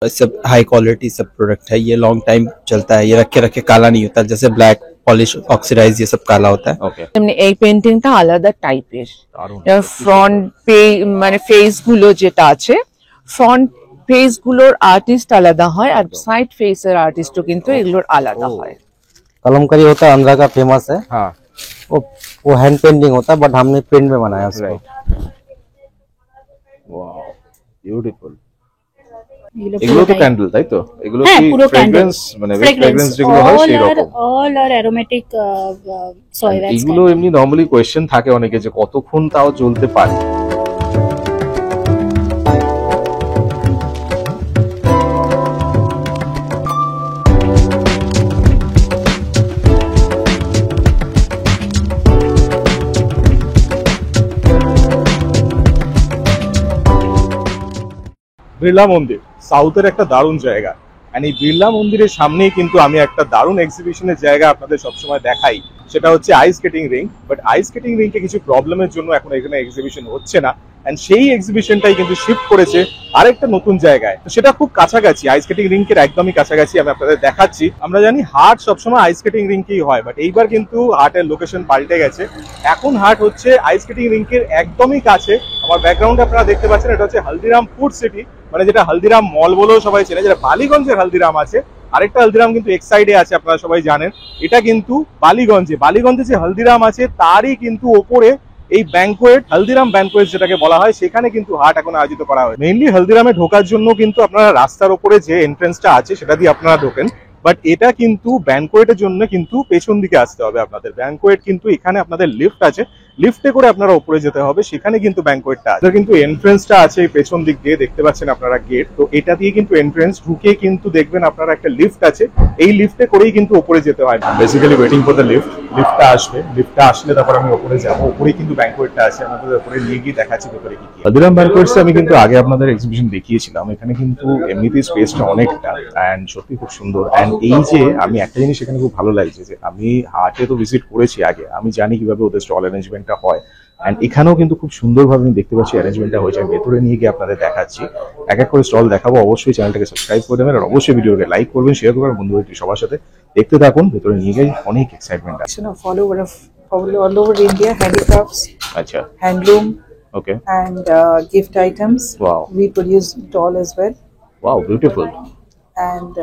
सब high quality सब product है, ये लॉन्ग टाइम चलता है, ये रखे रखे काला नहीं होता, जैसे ब्लैक पॉलिश ऑक्सीडाइज ये सब काला होता है। ওকে এমনি এই পেইন্টিংটা আলাদা টাইপের। ফ্রন্ট মানে ফেস গুলো যেটা আছে, ফ্রন্ট ফেস গুলোর আর্টিস্ট আলাদা হয়, আর সাইড ফেসের আর্টিস্টও কিন্তু এগুলোর আলাদা হয়। कलमकारी होता है आंध्रा का फेमस है। हाँ वो हैंड पेंटिंग होता है, बट हमने प्रिंट में बनाया उसको। Right, wow beautiful. এগুলো এগুলো তো পুরোটাই- ক্যান্ডেল তাই তো? এগুলো হ্যাঁ, কি পুরো ফ্রেগ্রেন্স মানে ফ্রেগ্রেন্স যেগুলো হয় সেই রকম? all are aromatic soy wax এগুলো kind. এমনি নরমালি কোয়েশ্চেন থাকে অনেকে যে কতক্ষণ তাও জ্বলতে পারে। বিড়লা মন্দির সাউথের একটা দারুণ জায়গা, এন্ড এই বিড়লা মন্দিরের সামনেই কিন্তু আমি একটা দারুণ এক্সিবিশনের জায়গা আপনাদের সবসময় দেখাই, সেটা হচ্ছে ice skating rink. But ice skating রিংকে কিছু প্রবলেমের জন্য এখন এখানে এক্সিবিশন হচ্ছে না, এন্ড সেই এক্সিবিশনটাই কিন্তু শিফট করেছে আরেকটা নতুন জায়গায়। তো সেটা খুব কাছাকাছি, আইস স্কেটিং রিংকের একদমই কাছাকাছি আমি আপনাদের দেখাচ্ছি। আমরা জানি হাট সবসময় আইস স্কেটিং রিংকেই হয়, বাট এইবার কিন্তু হাটের লোকেশন পাল্টে গেছে। এখন হাট হচ্ছে আইস স্কেটিং রিংকের একদমই কাছে। আমার ব্যাকগ্রাউন্ডে আপনারা দেখতে পাচ্ছেন, এটা হচ্ছে হলদিরাম ফুড সিটি, মানে যেটা হলদিরাম মল বলেও সবাই চেনে, যেটা বালিগঞ্জের হলদিরাম আছে। আরেকটা হলদিরাম কিন্তু এক সাইডে আছে, আপনারা সবাই জানেন। এটা কিন্তু বালিগঞ্জে যে হলদিরাম আছে তারই কিন্তু ওপরে এই ব্যাংকোয়েট, হলদিরাম ব্যাংকোয়েট যেটাকে বলা হয়, সেখানে কিন্তু হাট এখন আয়োজিত করা হয়। মেইনলি হলদিরামে ঢোকার জন্য কিন্তু আপনারা রাস্তার ওপরে যে এন্ট্রেন্সটা আছে সেটা দিয়ে আপনারা ঢোকেন, বাট এটা কিন্তু ব্যাংকোয়েটের জন্য কিন্তু পেছন দিকে আসতে হবে আপনাদের। ব্যাংকোয়েট কিন্তু এখানে আপনাদের লিফট আছে, লিফটে করে আপনারা উপরে যেতে হবে, সেখানে কিন্তু ব্যাংকোয়েটটা আছে। কিন্তু এন্ট্রেন্সটা আছে এই পেছন দিক দিয়ে, দেখতে পাচ্ছেন আপনারা গেট, তো এটা দিয়ে কিন্তু এন্ট্রেন্স। ঢুকে কিন্তু দেখবেন আপনারা একটা লিফট আছে, এই লিফটে করেই কিন্তু উপরে যেতে হয়। Basically waiting for the lift, লিফটটা আসবে, লিফটটা আসলে তারপর আমি উপরে যাবো। উপরেই কিন্তু ব্যাংকোয়েটটা আছে, আপনাদের উপরে নিয়ে গিয়ে দেখাচ্ছি ভেতরে কি কি। হলদিরাম ব্যাংকোয়েটসে আমি কিন্তু আগে আপনাদের এক্সিবিশন দেখিয়েছিলাম, এখানে কিন্তু এমনিতেই স্পেসটা অনেকটা এন্ড সত্যি খুব সুন্দর। এন্ড এই যে আমি একটা জিনিস এখানে খুব ভালো লাগছে যে আমি হাটে তো ভিজিট করেছি আগে, আমি জানি কিভাবে ওদের স্টল অ্যারেঞ্জমেন্টটা হয়, এন্ড এখানেও কিন্তু খুব সুন্দরভাবে আমি দেখতে পাচ্ছি অ্যারেঞ্জমেন্টটা হয়েছে। আমি ভেতরে নিয়ে গিয়ে আপনাদের দেখাচ্ছি, এক এক করে স্টল দেখাবো। অবশ্যই চ্যানেলটাকে সাবস্ক্রাইব করে দেবেন, আর অবশ্যই ভিডিওকে লাইক করবেন, শেয়ার করবেন বন্ধুদের সবার সাথে। দেখতে থাকুন, ভেতরে নিয়ে গিয়ে অনেক এক্সাইটমেন্ট আছে। all over India, handicrafts, আচ্ছা, handloom, okay, and gift items. Wow. We produce doll as well. Wow beautiful. And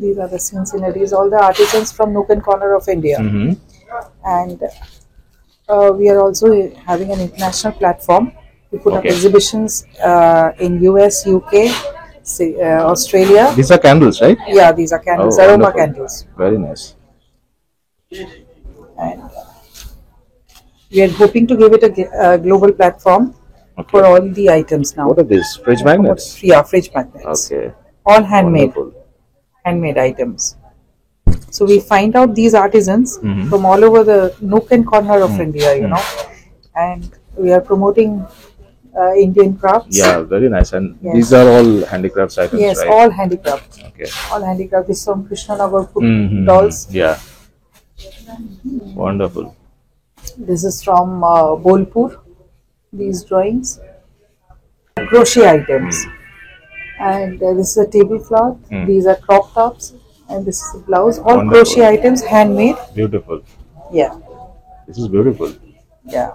these are the sceneries, all the artisans from nook and corner of India. And we are also having an international platform. We put up Okay. exhibitions in US, UK, Australia. These are candles, right? Yeah, these are candles, Oh, aroma wonderful. candles. Very nice. And we are hoping to give it a global platform Okay. for all the items now. What are these? Fridge magnets? Yeah, fridge magnets. Okay. All handmade. Wonderful. Handmade items. So we find out these artisans Mhm. from all over the nook and corner of India, you know, and we are promoting Indian crafts. Yeah, very nice. And Yes. these are all handicrafts items, Yes, right? all handicraft. Okay. All handicraft. This is some Krishnanagar Mhm. dolls. Yeah. Wonderful. This is from Bolpur. These drawings, crochet items, and this is a tablecloth. These are crop tops, and this is a blouse. All Wonderful. crochet items, handmade. Beautiful. Yeah, This is beautiful. yeah.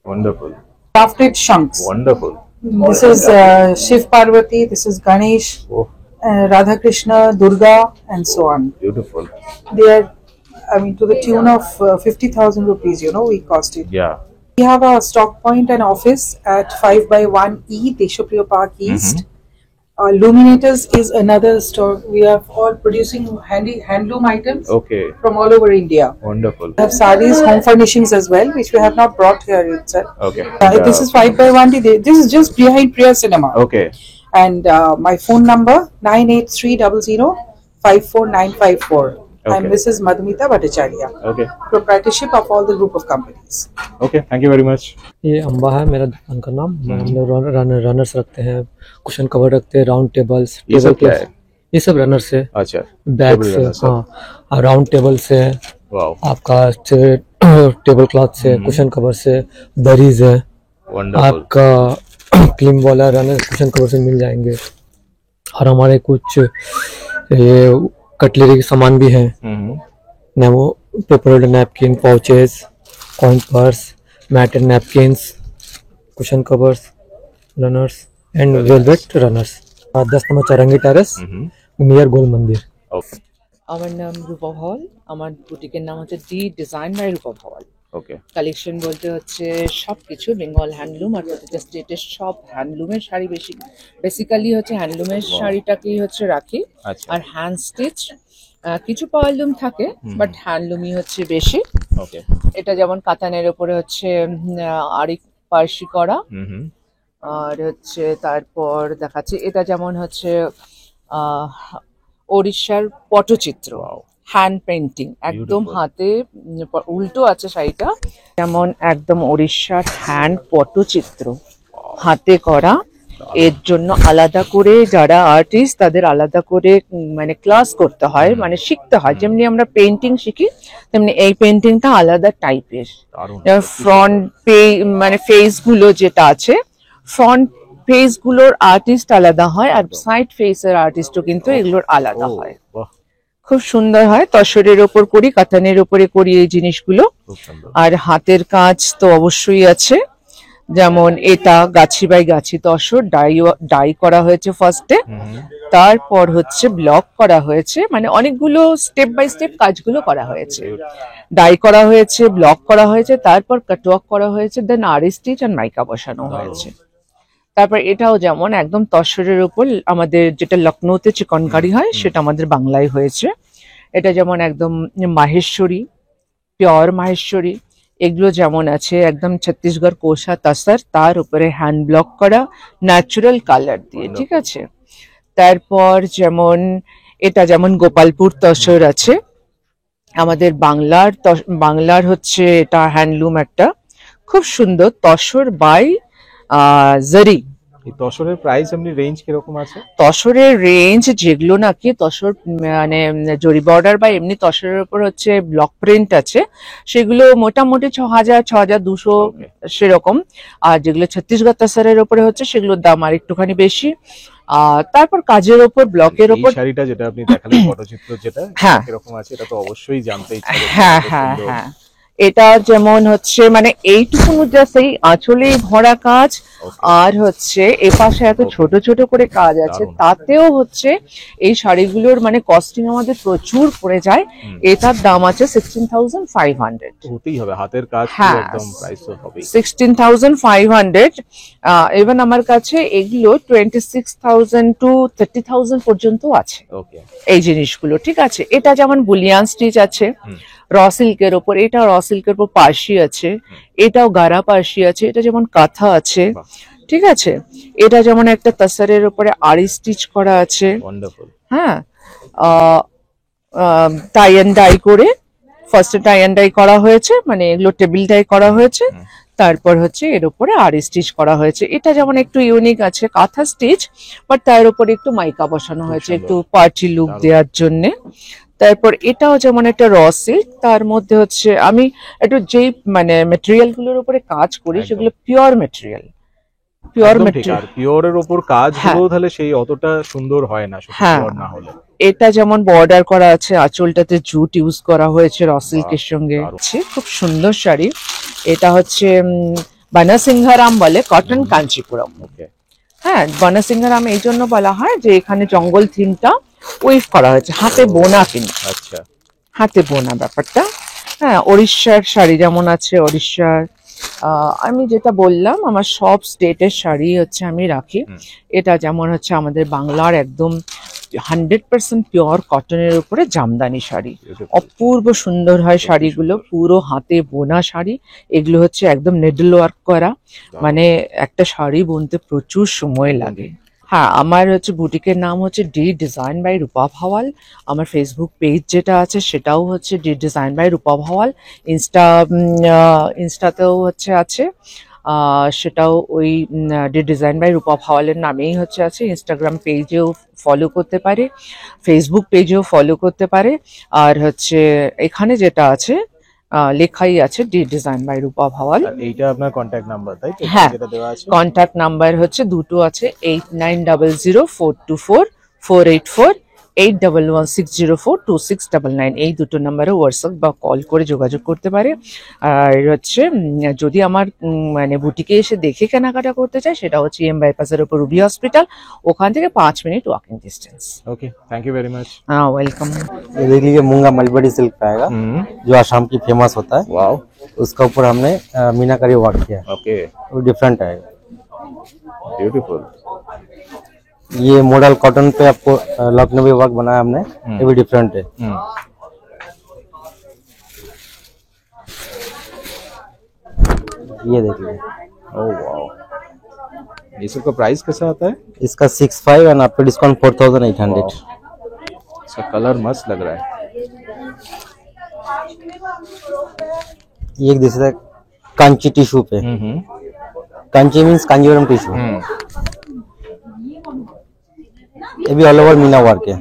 Wonderful. Crafted shanks. Wonderful. This is Shiv Parvati. This is Ganesh, Oh, Radha Krishna, Durga, and so on. beautiful. They are, I mean, to the tune of 50,000 rupees. You know, we cost it. Yeah. We have a stock point and office at 5/1E, Deshapriya Park East. Luminators is another store. We are all producing handloom items Okay. from all over India. Wonderful. We have sarees, home furnishings as well, which we have not brought here itself. Okay. This is 5/1D. This is just behind Priya Cinema. Okay. And my phone number 9830054954. I'm Okay. Mrs. Madhumita Bhattacharya, Okay. proprietorship of all the group of companies. Okay. Thank you very much. ये अम्बा है मेरा दुकान का नाम। हम लोग runners रखते हैं, कुशन कवर रखते हैं, राउंड टेबल्स। ये सब क्या है? ये सब रनर से, अच्छा. बैग Table से, runner सब. हाँ, और राउंड टेबल से, Wow. आपका टेबल क्लॉथ से, कुशन कवर से, दरीज है, Wonderful. आपका क्लीन वाला रनर कुशन कवर से मिल जाएंगे। और हमारे कुछ ये कटलरी के सामान भी हैं, नेमो paper napkin, pouches, coin purse, matted napkins, cushion covers, runners and velvet runners. 10 number Chowringhee terrace near Gol Mandir. Okay আমার নাম রূপা ভল, আমার বুটিকের নাম হচ্ছে ডি ডিজাইন বাই রূপা ভল। ওকে কালেকশন বলতে হচ্ছে সব কিছু বেঙ্গল হ্যান্ডলুম আর প্রত্যেকটা স্টেটের সব হ্যান্ডলুমের শাড়ি, বেসিক্যালি হচ্ছে হ্যান্ডলুমের শাড়িটাকেই হচ্ছে রাখি। আচ্ছা আর হ্যান্ড স্টিচ কিছু পাওয়ারলুম থাকে, বাট হ্যান্ডলুমই হচ্ছে বেশি। ওকে এটা যেমন কাতানের ওপরে হচ্ছে আরিক পার্সি করা, আর হচ্ছে তারপর দেখাচ্ছি এটা যেমন হচ্ছে ওড়িশার পটচিত্র, হ্যান্ড পেন্টিং, একদম হাতে উল্টো আছে শাড়িটা, যেমন একদম ওড়িশার হ্যান্ড পটচিত্র হাতে করা। এর জন্য আলাদা করে যারা আর্টিস্ট তাদের আলাদা করে মানে ক্লাস করতে হয়, মানে শিখতে হয়। যেমনি আমরা পেন্টিং শিখি তেমনি এই পেন্টিংটা আলাদা টাইপের। ফ্রন্ট মানে ফেস গুলো যেটা আছে, ফ্রন্ট ফেস গুলোর আর্টিস্ট আলাদা হয়, আর সাইড ফেসের আর্টিস্টও কিন্তু এগুলোর আলাদা হয়। বাহ খুব সুন্দর হয়। তসরের ওপর করি, কাতানের ওপরে করি এই জিনিসগুলো। খুব সুন্দর। আর হাতের কাজ তো অবশ্যই আছে, যেমন এটা গাছি বাই গাছি তসর ডাই করা হয়েছে ফার্স্টে, তারপর হচ্ছে ব্লক করা হয়েছে, মানে অনেকগুলো স্টেপ বাই স্টেপ কাজগুলো করা হয়েছে। ডাই করা হয়েছে, ব্লক করা হয়েছে, তারপর কাটওয়ার্ক করা হয়েছে, দেন আরি স্টিচ আর মাইকা বসানো হয়েছে। তারপর এটাও যেমন একদম তসরের উপর আমাদের যেটা লখনৌতে চিকনকারি হয় সেটা আমাদের বাংলায় হয়েছে। এটা যেমন একদম মাহেশ্বরী, পিওর মাহেশ্বরী, এগুলো যেমন আছে একদম ছত্তিশগড় কোষা তসর, তার উপরে হ্যান্ড ব্লক করা ন্যাচারাল কালার দিয়ে, ঠিক আছে। তারপর যেমন এটা যেমন গোপালপুর তসর আছে আমাদের বাংলার হচ্ছে এটা হ্যান্ডলুম একটা খুব সুন্দর তসর বাই জারি। এই তসরের প্রাইস এমনি রেঞ্জ কিরকম আছে? তসরের রেঞ্জ যেগুলো নাকি তসর মানে জরি বর্ডার বা এমনি তসরের উপর হচ্ছে ব্লক প্রিন্ট আছে সেগুলো মোটামুটি ৬,০০০ ৬,২০০ সেরকম। আর যেগুলো ছত্তিশগড় তসরের উপরে হচ্ছে সেগুলোর দাম আর একটুখানি বেশি। তারপর কাজের ওপর ব্লকের ওপর শাড়িটা যেটা আপনি দেখালেন পটচিত্র যেটা হ্যাঁ কিরকম আছে এটা তো অবশ্যই জানতে ইচ্ছা করছে। হ্যাঁ হ্যাঁ হ্যাঁ, এটা যেমন হচ্ছে মানে এইটুকু জাস্ট এই আঁচলে ভরা কাজ, আর হচ্ছে এপাশে এত ছোট ছোট করে কাজ আছে, তাতেও হচ্ছে এই শাড়িগুলোর মানে কস্টিং আমাদের প্রচুর পড়ে যায়। এটার দাম আছে 16,500। হতেই হবে, হাতের কাজ হ্যাঁ, একদম প্রাইস তো হবে 16,500। ইভেন আমার কাছে এগুলো 26,000 to 30,000 পর্যন্ত আছে ওকে এই জিনিসগুলো, ঠিক আছে। এটা যেমন বুলিয়ান স্টিচ আছে র সিল্কের ওপর, এটা র সিল্কের উপর পার্সি আছে, এটাও গারা পার্সি আছে, এটা যেমন কাঁথা আছে, ঠিক আছে। এটা যেমন একটা তসরের উপরে আরি স্টিচ করা আছে, ওয়ান্ডারফুল। হ্যাঁ, টাই অ্যান্ড ডাই করে ফার্স্টে টাই অ্যান্ড ডাই করা হয়েছে, মানে এগুলো টেবিল ডাই করা হয়েছে, তারপর হচ্ছে এর উপরে আরি স্টিচ করা হয়েছে। এটা যেমন একটু ইউনিক আছে, কাঁথা স্টিচ, বাট তার উপরে একটু মাইকা বসানো হয়েছে একটু পার্টি লুক দেওয়ার জন্যে। তারপর এটাও যেমন একটা র সিল্ক, তার মধ্যে হচ্ছে আমি একটু যেই মানে মেটেরিয়াল গুলোর উপরে কাজ করি সেগুলো পিওর মেটেরিয়াল, পিওর মেটেরিয়াল, পিওরের উপর কাজ হলো তাহলে সেই অতটা সুন্দর হয় না সত্যি পিওর না হলে। এটা যেমন বর্ডার করা আছে, আঁচলটাতে জুট ইউজ করা হয়েছে র সিল্কের সঙ্গে, খুব সুন্দর শাড়ি। এটা হচ্ছে বানাসিংহারাম বলে, কটন কাঞ্চিপুরম। হ্যাঁ, বানাসিংহারাম এই জন্য বলা হয় যে এখানে জঙ্গল থিমটা উইভ করা হয়েছে, হাতে বোনা কিন্তু, আচ্ছা হাতে বোনা ব্যাপারটা। হ্যাঁ, ওড়িশার শাড়ি যেমন আছে, ওড়িশার আমি যেটা বললাম আমার সব স্টেটের শাড়ি হচ্ছে আমি রাখি। এটা যেমন হচ্ছে আমাদের বাংলার একদম 100% পিওর কটনের উপরে জামদানি শাড়ি, অপূর্ব সুন্দর হয় শাড়িগুলো, পুরো হাতে বোনা শাড়ি। এগুলো হচ্ছে একদম নেডল ওয়ার্ক করা, মানে একটা শাড়ি বুনতে প্রচুর সময় লাগে। হ্যাঁ, আমার হচ্ছে বুটিকের নাম হচ্ছে ডি ডিজাইন বাই রূপা ভাওয়াল। আমার ফেসবুক পেজ যেটা আছে সেটাও হচ্ছে ডি ডিজাইন বাই রূপা ভাওয়াল। ইনস্টাতেও হচ্ছে আছে, সেটাও ওই ডি ডিজাইন বাই রূপা ভাওয়ালের নামেই হচ্ছে আছে। ইনস্টাগ্রাম পেজেও ফলো করতে পারে, ফেসবুক পেজেও ফলো করতে পারে। আর হচ্ছে এখানে যেটা আছে লেখাই আছে ডি ডিজাইন বাই রূপা ভাওয়াল। এইটা আপনার কন্ট্যাক্ট নাম্বার তাই তো? হ্যাঁ, যেটা দেওয়া আছে কন্ট্যাক্ট নাম্বার হচ্ছে দুটো আছে, 89004244 484-811604-2699 এই দুটো নাম্বারে হোয়াটসঅ্যাপ বা কল করে যোগাযোগ করতে পারে। আর হচ্ছে যদি আমার মানে বুটিকে এসে দেখে কেনাকাটা করতে চায় সেটা হচ্ছে এম বাইপাসের উপর রুবি হসপিটাল, ওখান থেকে 5 minute walking distance. Okay, thank you very much. Welcome. ये देख लीजिए मूंगा मलबरी सिल्क का आएगा जो आसाम की फेमस होता है। वाओ, उसका ऊपर हमने मीनाकारी वर्क किया है, ओके, वो डिफरेंट आएगा। ब्यूटीफुल। ये मॉडल कॉटन पे आपको लखनवी वर्क बनाया हमने, ये भी डिफरेंट है। ये देख लीजिए, ओह वाओ, ये सब का प्राइस कैसा आता है? इसका 65 एंड आफ्टर डिस्काउंट 4800। इसका कलर मस्त लग रहा है। ये एक दूसरा कांची टिश्यू पे, कांची मीन्स कांजीवरम टिश्यू, ये भी ऑल ओवर मीना वर्क है।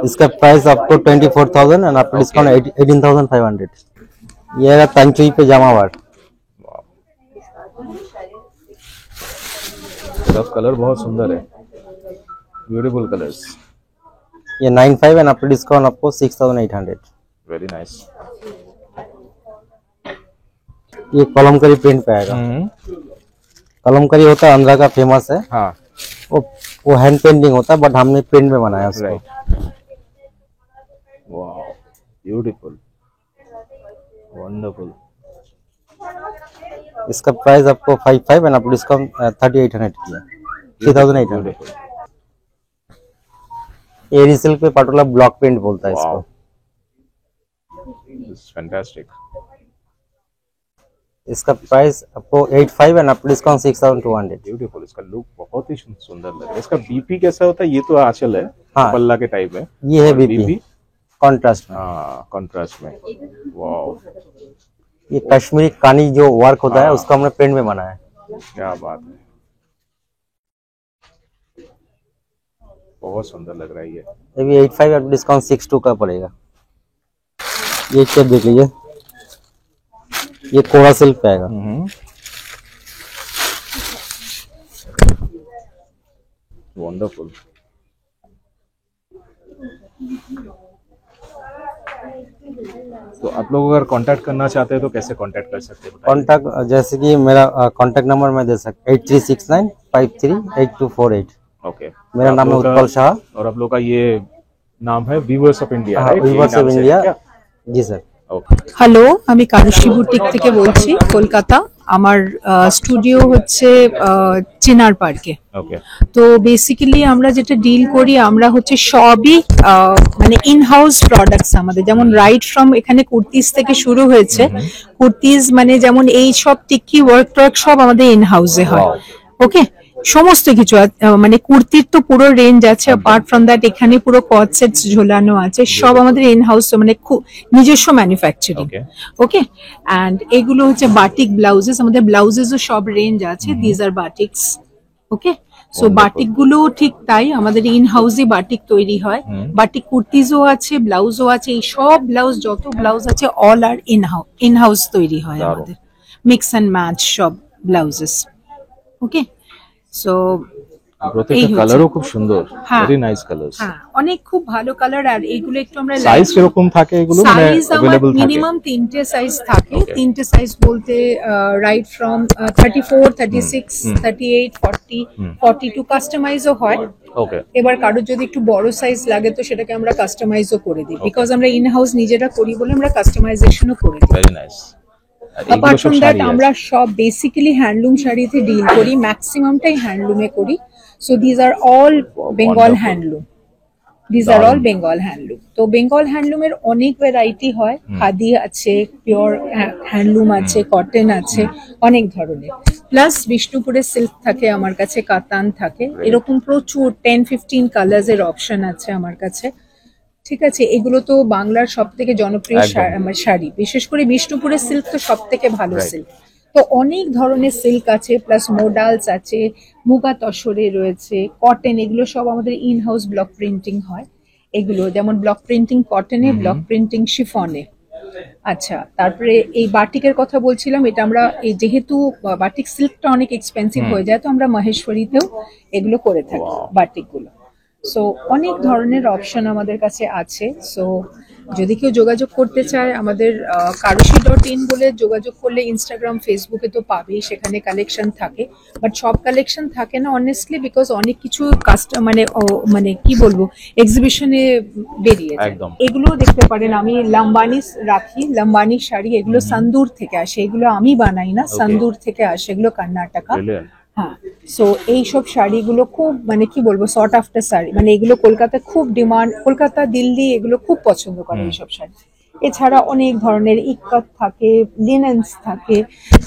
इसका प्राइस आपको 24,000 एंड आफ्टर डिस्काउंट 18,500। ये है तंचुई पे जामा वर्क। सब कलर बहुत सुंदर है, ब्यूटीफुल कलर्स। ये 95 एंड आफ्टर डिस्काउंट आपको 6,800। Very nice. ये कलमकारी प्रिंट पे आएगा। कलमकारी होता है आंध्रा का, फेमस है। हाँ, वो हैंड पेंटिंग होता है बट हमने प्रिंट में बनाया उसको। राइट। Wow, beautiful, wonderful. इसका प्राइस आपको 55 एंड आपको डिस्काउंट 3,800 किया, 3,800। एरी सिल्क पे पटोला ब्लॉक प्रिंट बोलता है इसको। फैंटास्टिक। इसका प्राइस आपको 85 एंड आपको डिस्काउंट 6,200। ब्यूटीफुल, इसका लुक बहुत ही सुंदर लग रहा है। इसका बीपी कैसा होता है? ये तो आंचल है, हाँ, पल्ला के टाइप है। ये है और बीपी कॉन्ट्रास्ट में। हाँ, कॉन्ट्रास्ट में। वाओ, ये कश्मीरी कानी जो वर्क होता है हाँ, उसका हमने प्रिंट में बनाया है। क्या बात है, बहुत सुंदर लग रहा है ये। ये भी 85 एंड डिस्काउंट 62 का पड़ेगा। ये शेप देख लीजिए, ये कोरा सिल्क पे आएगा। वंडरफुल। तो आप लोग अगर कांटेक्ट करना चाहते हैं तो कैसे कांटेक्ट कर सकते हैं? कॉन्टैक्ट जैसे कि मेरा कॉन्टैक्ट नंबर मैं दे सकता 8369538248। ओके, मेरा नाम है उत्पल शाह। और आप लोग का ये नाम है वीवर्स ऑफ इंडिया, हाँ, वीवर्स ऑफ इंडिया। जी স্যার। ओके, হ্যালো, আমি কারুশি বুটিক থেকে বলছি, কলকাতা। আমার স্টুডিও হচ্ছে চিনার পার্কে। ओके, তো বেসিক্যালি আমরা যেটা ডিল করি, আমরা হচ্ছে সবই মানে ইন হাউস প্রোডাক্টস আমাদের, যেমন রাইট ফ্রম এখানে কুর্তিজ থেকে শুরু হয়েছে। কুর্তিজ মানে যেমন এই সব টিকি ওয়ার্ক সব আমাদের ইন হাউসে হয়। ওকে, সমস্ত কিছু মানে কুর্তির তো পুরো রেঞ্জ আছে। অ্যাপার্ট ফ্রম দ্যাট এখানে পুরো কট সেটস ঝোলানো আছে, সব আমাদের ইন হাউস, মানে নিজস্ব ম্যানুফ্যাকচারিং। ওকে, ওকে, অ্যান্ড এগুলো হচ্ছে বাটিক ব্লাউজেস, আমাদের ব্লাউজেসও সব রেঞ্জ আছে। These are batiks. Okay, so batik গুলো ঠিক তাই, আমাদের ইন হাউসে বাটিক তৈরি হয়। বাটিক কুর্তিজও আছে, ব্লাউজও আছে। এই সব ব্লাউজ, যত ব্লাউজ আছে অল আর ইন হাউস তৈরি হয় আমাদের, মিক্স অ্যান্ড ম্যাচ সব ব্লাউজেস। ওকে, সো প্রত্যেকটা কালারও খুব সুন্দর, হ্যাঁ, ভেরি নাইস কালারস। হ্যাঁ, অনেক খুব ভালো কালার। আর এগুলো একটু আমরা সাইজ কিরকম থাকে এগুলো, মানে সাইজ আমার अवेलेबल থাকে? মিনিমাম 3টে সাইজ থাকে। Okay. 3টে সাইজ বলতে রাইট ফ্রম 34, 36, 38, 40, 42 কাস্টমাইজও হয়। ওকে, এবার কারোর যদি একটু বড় সাইজ লাগে তো সেটাকে আমরা কাস্টমাইজও করে দিই, বিকজ আমরা ইন হাউস নিজেরা করি বলে আমরা কাস্টমাইজেশনও করে দিই। Very nice. Apart from that আমরা সব বেসিক্যালি হ্যান্ডলুম শাড়িতে ডিল করি, ম্যাক্সিমামটাই হ্যান্ডলুমে করি। So these are all Bengal handloom, these are all Bengal handloom. তো বেঙ্গল হ্যান্ডলুমের অনেক ভ্যারাইটি হয়, খাদি আছে, পিওর হ্যান্ডলুম আছে, কটন আছে, অনেক ধরনের। প্লাস বিষ্ণুপুরের সিল্ক থাকে আমার কাছে, কাতান থাকে, এরকম প্রচুর 10-15 কালার্স এর অপশন আছে আমার কাছে। ঠিক আছে, এগুলো তো বাংলার সব থেকে জনপ্রিয় শাড়ি, বিশেষ করে বিষ্ণুপুরের সিল্ক তো সব থেকে ভালো সিল্ক। তো অনেক ধরনের সিল্ক আছে, প্লাস মোডালস আছে, মুগা তসরে রয়েছে, কটন, এগুলো সব আমাদের ইন হাউস ব্লক প্রিন্টিং হয়। এগুলো যেমন ব্লক প্রিন্টিং কটনে, ব্লক প্রিন্টিং শিফনে। আচ্ছা, তারপরে এই বাটিকের কথা বলছিলাম, এটা আমরা এই যেহেতু বাটিক সিল্কটা অনেক এক্সপেন্সিভ হয়ে যায়, তো আমরা মহেশ্বরীতেও এগুলো করে থাকি বাটিকগুলো। সো অনেক ধরনের অপশন আমাদের কাছে আছে। সো যদি কেউ যোগাযোগ করতে চায়, আমাদের karushi.in বলে যোগাযোগ করলে ইনস্টাগ্রাম ফেসবুকে তো পাবেই, সেখানে কালেকশন থাকে। বাট সব কালেকশন থাকে না অনেস্টলি, বিকজ অনেক কিছু মানে কি বলবো এক্সিবিশনে বেরিয়ে যায়। একদম। এগুলো দেখতে পারেন, আমি লাম্বানি রাখি, লাম্বানি শাড়ি, এগুলো সান্দুর থেকে আসে, এগুলো আমি বানাই না, সান্দুর থেকে আসে, এগুলো কর্ণাটকা। Brilliant. হ্যাঁ, সো এইসব শাড়িগুলো খুব মানে কি বলবো শর্ট আফটার শাড়ি, মানে এগুলো কলকাতায় খুব ডিমান্ড, কলকাতা দিল্লি এগুলো খুব পছন্দ করে এইসব শাড়ি। এছাড়া অনেক ধরনের ইক্কাত থাকে, লিনেন্স থাকে,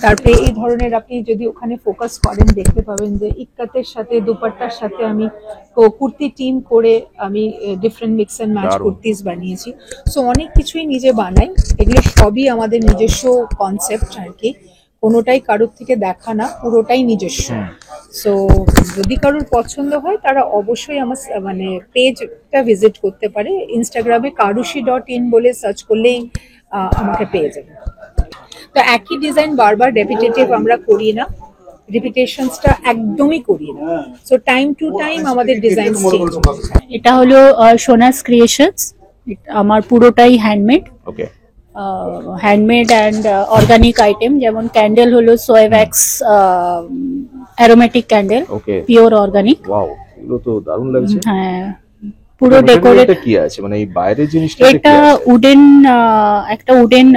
তারপরে এই ধরনের আপনি যদি ওখানে ফোকাস করেন দেখতে পাবেন যে ইক্কাতের সাথে দুপাট্টার সাথে আমি কুর্তি টিম করে আমি ডিফারেন্ট মিক্স অ্যান্ড ম্যাচ দারুণ। কুর্তিস বানিয়েছি। সো অনেক কিছুই নিজে বানাই, এগুলো সবই আমাদের নিজস্ব কনসেপ্ট আর কি, কোনোটাই কারোর থেকে দেখা না, পুরোটাই নিজস্ব। সো যদি কারোর পছন্দ হয় তারা অবশ্যই আমার মানে পেজটা ভিজিট করতে পারে, ইনস্টাগ্রামে karushi.in বলে সার্চ করলেই আমাকে পেয়ে যাবে। তো একই ডিজাইন বারবার রেপিটেটিভ আমরা করি না, রিপিটেশনসটা একদমই করি না। সো টাইম টু টাইম আমাদের ডিজাইন চেঞ্জ হয়। এটা হলো সোনাস ক্রিয়েশনস, আমার পুরোটাই handmade, okay. Handmade and organic item, যেমন ক্যান্ডেল হলো soy wax aromatic candle, okay. Pure organic. Wow, এগুলো তো দারুণ লাগছে। হ্যাঁ, পুরো ডেকোরেট। এটা কি আছে, মানে এই বাইরের জিনিসটা এটা উডেন, একটা উডেন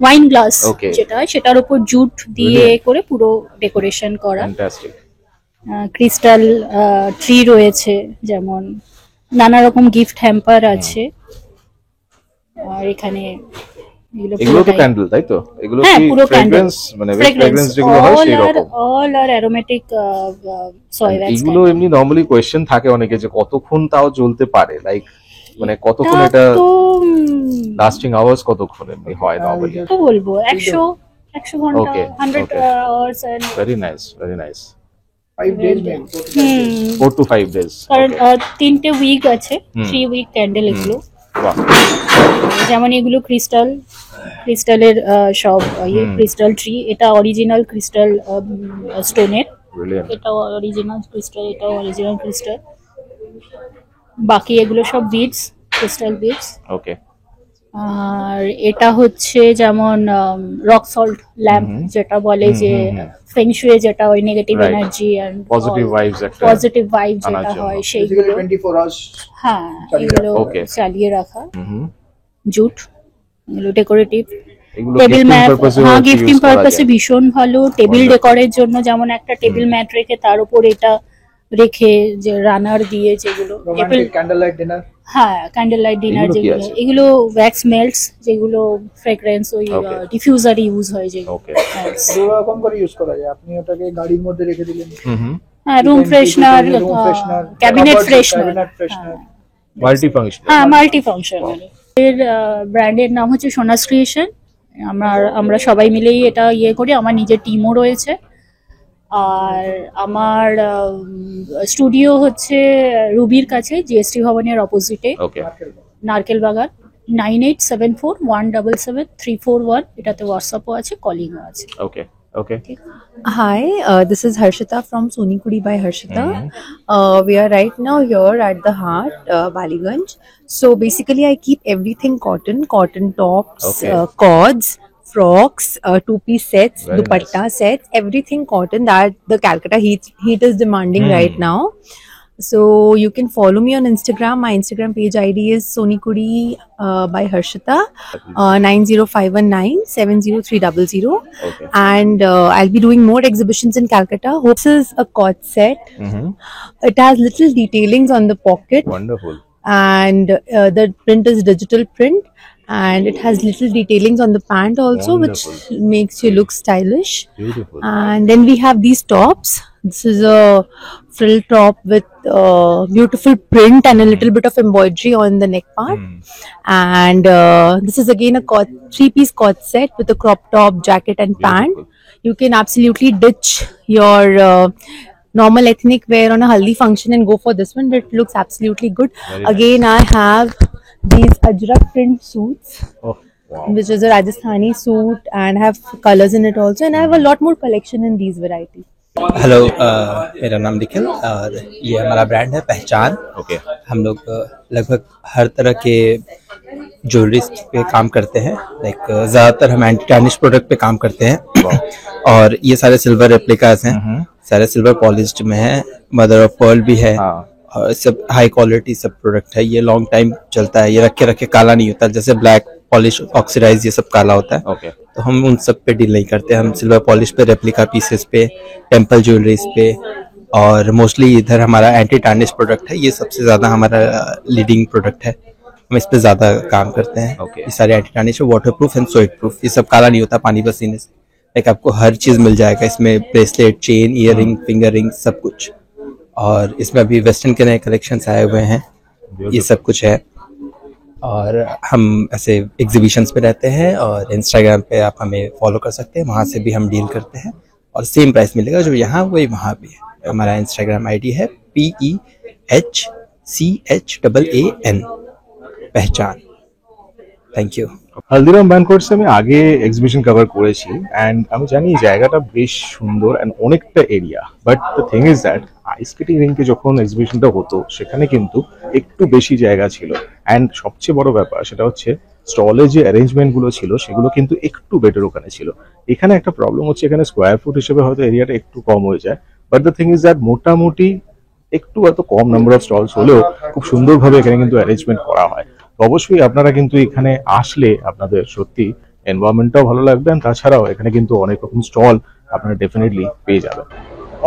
ওয়াইন গ্লাস Okay. যেটা, সেটার উপর জুট দিয়ে করে পুরো ডেকোরেশন করা। ফ্যান্টাস্টিক। ক্রিস্টাল ট্রি রয়েছে, যেমন নানা রকম গিফট হ্যাম্পার আছে। আর এখানে এগুলো তো পুরোটাই- ক্যান্ডেল, তাই তো? এগুলো হ্যাঁ, কি পুরো ফ্রেগ্রেন্স, মানে ফ্রেগ্রেন্স যেগুলো হয় সেই রকম? অল আর অ্যারোমেটিক সয় ভ্যাক্স। এগুলো এমনি নরমালি কোয়েশ্চেন থাকে অনেকে যে কতক্ষণ তাও জ্বলতে পারে, লাইক মানে কতক্ষণ এটা তো লাস্টিং আওয়ার্স কতক্ষণ এমনি হয় নরমালি? তো বলবো 100 ঘন্টা, Okay, 100 okay. Hours. Very nice, very nice. 5 days maybe. 4 to 5 days। কারণ 3টে উইক আছে, 3 উইক ক্যান্ডেল এগুলো। বাহ, যেমন এগুলো ক্রিস্টালের সব ইয়ে ক্রিস্টাল ট্রি, এটা অরিজিনাল ক্রিস্টাল স্টোনের, ব্রিলিয়ান্ট। এটা অরিজিনাল ক্রিস্টাল, এটাও অরিজিনাল ক্রিস্টাল। বাকি এগুলো সব বিডস, ক্রিস্টাল বিডস। ওকে। আর এটা হচ্ছে যেমন রক সল্ট ল্যাম্প, যেটা বলে যে ফেংশুয়ে, যেটা ওই negative Right. Energy and positive vibes একটা পজিটিভ ভাইব আনার যেটা জন্য। হয় Basically সেইগুলো। 24 hours. হ্যাঁ, চালিয়ে এগুলো Okay. চালিয়ে রাখা। হুম। জুট, এগুলো ডেকোরেটিভ। এগুলো টেবিল গিফটিং ম্যাট, পারপাসে হ্যাঁ গিফটিং পারপাসে যায়। ভীষণ ভালো। Table Wonderful. ডেকোরের জন্য যেমন একটা টেবিল ম্যাট রেখে তার উপর এটা রেখে, যে রানার দিয়ে যেগুলো টেবিল, Romantic candlelight dinner. হ্যাঁ ক্যান্ডেল লাইট ডিনার এগুলো কি যেগুলো, আছে? এগুলো ওয়্যাক্স মেল্টস, যেগুলো ফ্রেগ্রেন্স ওই Okay. ডিফিউজার ইউজ হয় যেগুলো। ওকে। দু রকম করে ইউজ করা যায়, আপনি ওটাকে গাড়ির মধ্যে রেখে দিলেন, হুম। হ্যাঁ, room freshener, cabinet freshener, cabinet freshener. Multi function. হ্যাঁ মাল্টি ফাংশনাল। এর ব্র্যান্ডের নাম হচ্ছে সোনাস ক্রিয়েশন। আমরা সবাই মিলেই এটা ইয়ে করি, আমার নিজের টিমও রয়েছে। আর আমার স্টুডিও হচ্ছে রুবির কাছে, জিএসটি ভবনের অপোজিটে, ওকে। নারকেল বাগান। 9874177341, এটাতে হোয়াটসঅ্যাপও আছে, কলিংও আছে। ওকে। ওকে। Hi, this is Harshita from Sonikudi by Harshita. We are right now here at the Heart, Baliganj. So basically, I keep everything cotton tops, Okay. cords, frocks, two-piece sets, Very dupatta sets, everything cotton that the Calcutta heat is demanding right now. So you can follow me on Instagram. My Instagram page ID is Sonikudi by Harshita, 90519703000. Okay. And I'll be doing more exhibitions in Calcutta. Hope this is a cord set. Hmm. It has little detailings on the pocket, wonderful. and the print is digital print, and it has little detailings on the pant also, which makes you look stylish. Beautiful. And then we have these tops. This is a frill top with beautiful print and a little bit of embroidery on the neck part. And this is again a three-piece cord set with a crop top, jacket, and pant. You can absolutely ditch your normal ethnic wear on a haldi function and go for this one. It looks absolutely good. Very Again, I have these Ajrak print suits. Oh. which is a Rajasthani suit and have colors in it also. And I have a lot more collection in these varieties. Hello, मेरा नाम निखिल और ये हमारा brand है पहचान। Okay. हम लोग लगभग हर तरह के ज्वेलरी पे काम करते हैं। लाइक ज़्यादातर हम एंटी टार्निश प्रोडक्ट पे काम करते हैं और ये सारे सिल्वर रेप्लिकास हैं, सारे सिल्वर पॉलिश्ड में है, मदर ऑफ पर्ल भी है और सब हाई क्वालिटी सब प्रोडक्ट है। ये लॉन्ग टाइम चलता है, ये रखे रखे काला नहीं होता, जैसे ब्लैक पॉलिश ऑक्सीडाइज ये सब काला होता है। ओके। तो हम उन सब पे डील नहीं करते, हम सिल्वर पॉलिश पे, रेप्लिका पीसेस पे, टेम्पल ज्वेलरीज पे और मोस्टली इधर हमारा एंटी टार्निश प्रोडक्ट है। ये सबसे ज्यादा हमारा लीडिंग प्रोडक्ट है, हम इस पे ज्यादा काम करते हैं। Okay. ये सारे एंटी टार्निश है, water proof and sweat proof, ये सब काला नहीं होता पानी पसीने से। लाइक आपको हर चीज मिल जाएगा इसमें, bracelet, chain, ear ring, finger ring, सब कुछ। और इसमें अभी वेस्टर्न के नए कलेक्शंस आए हुए हैं, ये सब कुछ है। और हम ऐसे एग्जीबिशंस पे रहते हैं और इंस्टाग्राम पे आप हमें फॉलो कर सकते हैं, वहाँ से भी हम डील करते हैं और सेम प्राइस मिलेगा जो यहाँ वही वहाँ भी है। हमारा इंस्टाग्राम आईडी है PEHCHAAN Pehchaan. Thank you. Haldiram ব্যানকোর্টসে আমি আগে এক্সিবিশন কভার করেছি এন্ড আমি জানি এই জায়গাটা বেশ সুন্দর এন্ড অনেকটা area, but the thing is that ice skating রিংকে যখন এক্সিবিশনটা হতো সেখানে কিন্তু একটু বেশি জায়গা ছিল এন্ড সবচেয়ে বড় ব্যাপার সেটা হচ্ছে স্টলে যে অ্যারেঞ্জমেন্ট গুলো ছিল সেগুলো কিন্তু একটু বেটার ওখানে ছিল। এখানে একটা প্রবলেম হচ্ছে, এখানে স্কোয়ার ফুট হিসেবে হয়তো এরিয়াটা একটু কম হয়ে যায়, but the thing is that মোটামুটি একটু এত কম নাম্বার অফ স্টলস হলেও খুব সুন্দরভাবে এখানে কিন্তু অ্যারেঞ্জমেন্ট করা হয়। অবশ্যই আপনারা কিন্তু এখানে আসলে আপনাদের সত্যি এনভায়রনমেন্টটাও ভালো লাগবে, তাছাড়াও এখানে কিন্তু অনেক রকম স্টল আপনারা ডেফিনেটলি পেয়ে যাবেন।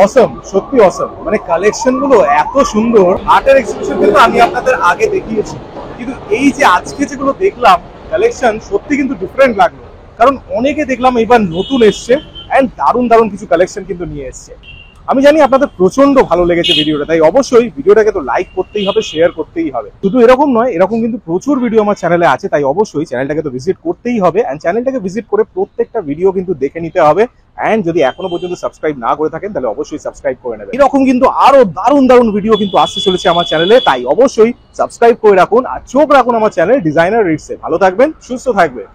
অসম, সত্যি অসম, মানে কালেকশন গুলো এত সুন্দর। আর্টের এক্সিবিশন কিন্তু আমি আপনাদের আগে দেখিয়েছি, কিন্তু এই যে আজকে যেগুলো দেখলাম কালেকশন সত্যি কিন্তু ডিফারেন্ট লাগলো, কারণ অনেকে দেখলাম এবার নতুন এসছে এন্ড দারুণ দারুণ কিছু কালেকশন কিন্তু নিয়ে এসছে। আমি জানি আপনাদের প্রচন্ড ভালো লেগেছে ভিডিওটা, তাই অবশ্যই ভিডিওটাকে তো লাইক করতেই হবে, শেয়ার করতেই হবে। শুধু এরকম নয়, এরকম কিন্তু প্রচুর ভিডিও আমার চ্যানেলে আছে, তাই অবশ্যই চ্যানেলটাকে তো ভিজিট করতেই হবে এন্ড চ্যানেলটাকে ভিজিট করে প্রত্যেকটা ভিডিও কিন্তু দেখে নিতে হবে। এন্ড যদি এখনো পর্যন্ত সাবস্ক্রাইব না করে থাকেন তাহলে অবশ্যই সাবস্ক্রাইব করে নেবেন। এরকম কিন্তু আরো দারুণ দারুণ ভিডিও কিন্তু আসতে চলেছে আমার চ্যানেলে, তাই অবশ্যই সাবস্ক্রাইব করে রাখুন আর চোখ রাখুন আমার চ্যানেল ডিজাইনার রিটসে। ভালো থাকবেন, সুস্থ থাকবেন।